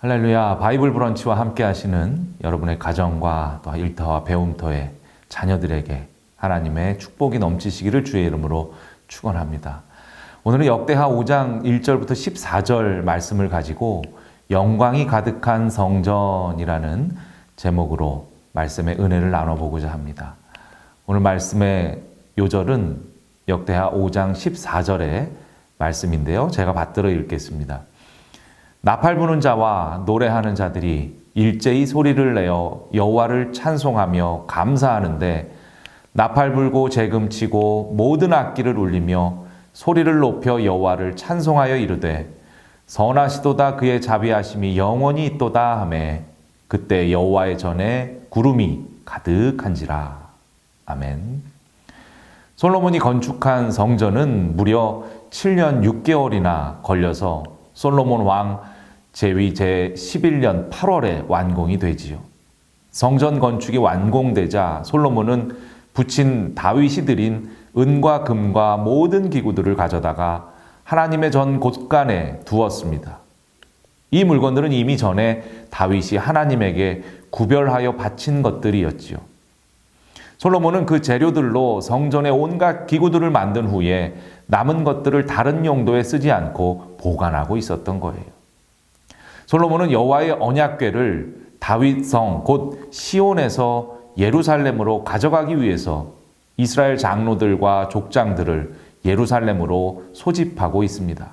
할렐루야, 바이블 브런치와 함께 하시는 여러분의 가정과 또 일터와 배움터의 자녀들에게 하나님의 축복이 넘치시기를 주의 이름으로 축원합니다. 오늘은 역대하 5장 1절부터 14절 말씀을 가지고 영광이 가득한 성전이라는 제목으로 말씀의 은혜를 나눠보고자 합니다. 오늘 말씀의 요절은 역대하 5장 14절의 말씀인데요. 제가 받들어 읽겠습니다. 나팔 부는 자와 노래하는 자들이 일제히 소리를 내어 여호와를 찬송하며 감사하는데 나팔 불고 재금치고 모든 악기를 울리며 소리를 높여 여호와를 찬송하여 이르되 선하시도다 그의 자비하심이 영원히 있도다 하매 그때 여호와의 전에 구름이 가득한지라. 아멘. 솔로몬이 건축한 성전은 무려 7년 6개월이나 걸려서 솔로몬 왕 제위 제11년 8월에 완공이 되지요. 성전 건축이 완공되자 솔로몬은 부친 다윗이 드린 은과 금과 모든 기구들을 가져다가 하나님의 전 곳간에 두었습니다. 이 물건들은 이미 전에 다윗이 하나님에게 구별하여 바친 것들이었지요. 솔로몬은 그 재료들로 성전의 온갖 기구들을 만든 후에 남은 것들을 다른 용도에 쓰지 않고 보관하고 있었던 거예요. 솔로몬은 여호와의 언약궤를 다윗성 곧 시온에서 예루살렘으로 가져가기 위해서 이스라엘 장로들과 족장들을 예루살렘으로 소집하고 있습니다.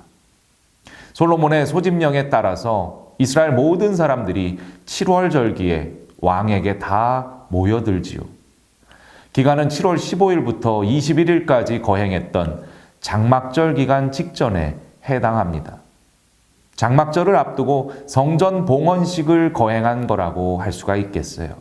솔로몬의 소집령에 따라서 이스라엘 모든 사람들이 7월 절기에 왕에게 다 모여들지요. 기간은 7월 15일부터 21일까지 거행했던 장막절 기간 직전에 해당합니다. 장막절을 앞두고 성전 봉헌식을 거행한 거라고 할 수가 있겠어요.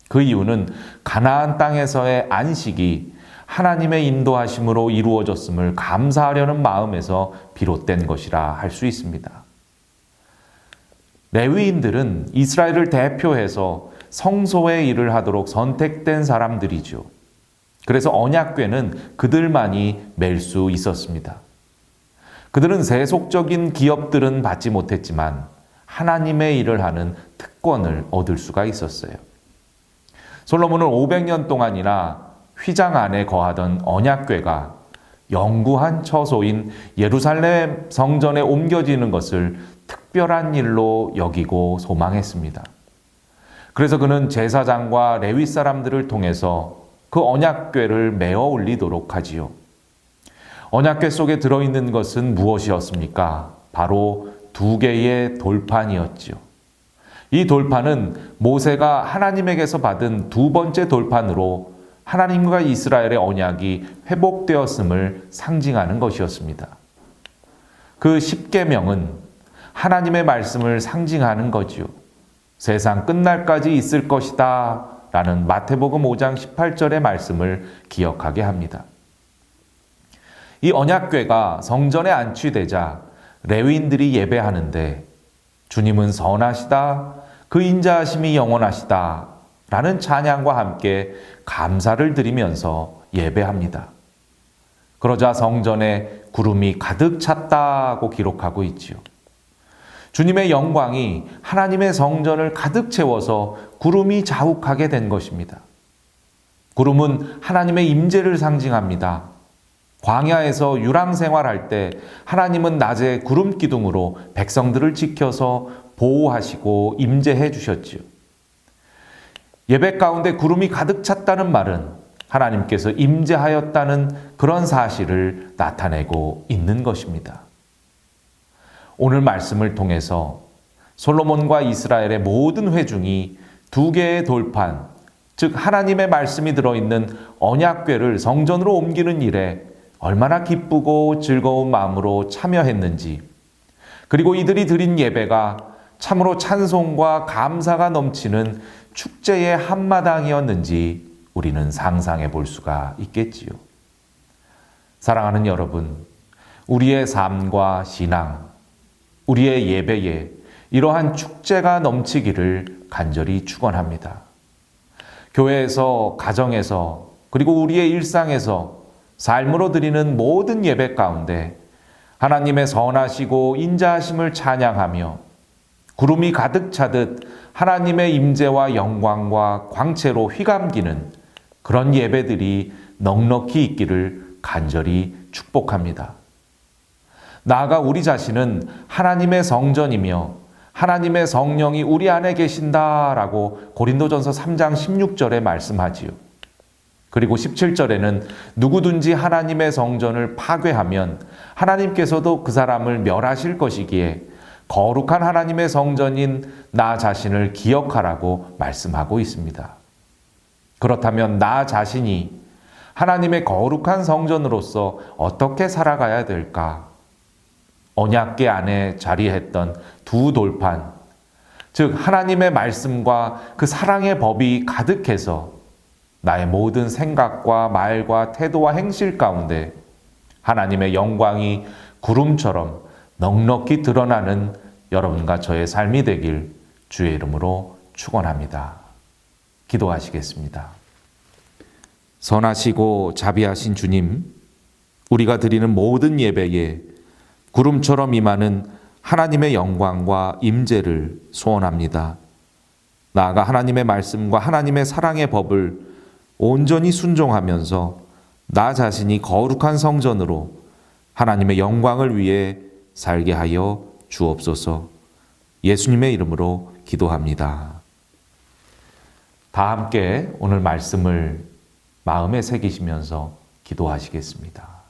그 이유는 가나안 땅에서의 안식이 하나님의 인도하심으로 이루어졌음을 감사하려는 마음에서 비롯된 것이라 할 수 있습니다. 레위인들은 이스라엘을 대표해서 성소의 일을 하도록 선택된 사람들이죠. 그래서 언약궤는 그들만이 맬 수 있었습니다. 그들은 세속적인 기업들은 받지 못했지만 하나님의 일을 하는 특권을 얻을 수가 있었어요. 솔로몬은 500년 동안이나 휘장 안에 거하던 언약궤가 영구한 처소인 예루살렘 성전에 옮겨지는 것을 특별한 일로 여기고 소망했습니다. 그래서 그는 제사장과 레위 사람들을 통해서 그 언약궤를 메어 올리도록 하지요. 언약궤 속에 들어있는 것은 무엇이었습니까? 바로 2개의 돌판이었지요. 이 돌판은 모세가 하나님에게서 받은 2번째 돌판으로 하나님과 이스라엘의 언약이 회복되었음을 상징하는 것이었습니다. 그 10계명은 하나님의 말씀을 상징하는 거지요. 세상 끝날까지 있을 것이다 라는 마태복음 5장 18절의 말씀을 기억하게 합니다. 이 언약궤가 성전에 안치되자 레위인들이 예배하는데 주님은 선하시다, 그 인자하심이 영원하시다 라는 찬양과 함께 감사를 드리면서 예배합니다. 그러자 성전에 구름이 가득 찼다고 기록하고 있지요. 주님의 영광이 하나님의 성전을 가득 채워서 구름이 자욱하게 된 것입니다. 구름은 하나님의 임재를 상징합니다. 광야에서 유랑 생활할 때 하나님은 낮에 구름 기둥으로 백성들을 지켜서 보호하시고 임재해 주셨지요. 예배 가운데 구름이 가득 찼다는 말은 하나님께서 임재하였다는 그런 사실을 나타내고 있는 것입니다. 오늘 말씀을 통해서 솔로몬과 이스라엘의 모든 회중이 2개의 돌판, 즉 하나님의 말씀이 들어있는 언약궤를 성전으로 옮기는 일에 얼마나 기쁘고 즐거운 마음으로 참여했는지, 그리고 이들이 드린 예배가 참으로 찬송과 감사가 넘치는 축제의 한마당이었는지 우리는 상상해 볼 수가 있겠지요. 사랑하는 여러분, 우리의 삶과 신앙, 우리의 예배에 이러한 축제가 넘치기를 간절히 축원합니다. 교회에서, 가정에서, 그리고 우리의 일상에서 삶으로 드리는 모든 예배 가운데 하나님의 선하시고 인자하심을 찬양하며 구름이 가득 차듯 하나님의 임재와 영광과 광채로 휘감기는 그런 예배들이 넉넉히 있기를 간절히 축복합니다. 나아가 우리 자신은 하나님의 성전이며 하나님의 성령이 우리 안에 계신다라고 고린도전서 3장 16절에 말씀하지요. 그리고 17절에는 누구든지 하나님의 성전을 파괴하면 하나님께서도 그 사람을 멸하실 것이기에 거룩한 하나님의 성전인 나 자신을 기억하라고 말씀하고 있습니다. 그렇다면 나 자신이 하나님의 거룩한 성전으로서 어떻게 살아가야 될까? 언약궤 안에 자리했던 두 돌판, 즉 하나님의 말씀과 그 사랑의 법이 가득해서 나의 모든 생각과 말과 태도와 행실 가운데 하나님의 영광이 구름처럼 넉넉히 드러나는 여러분과 저의 삶이 되길 주의 이름으로 축원합니다. 기도하시겠습니다. 선하시고 자비하신 주님, 우리가 드리는 모든 예배에 구름처럼 임하는 하나님의 영광과 임재를 소원합니다. 나아가 하나님의 말씀과 하나님의 사랑의 법을 온전히 순종하면서 나 자신이 거룩한 성전으로 하나님의 영광을 위해 살게 하여 주옵소서. 예수님의 이름으로 기도합니다. 다 함께 오늘 말씀을 마음에 새기시면서 기도하시겠습니다.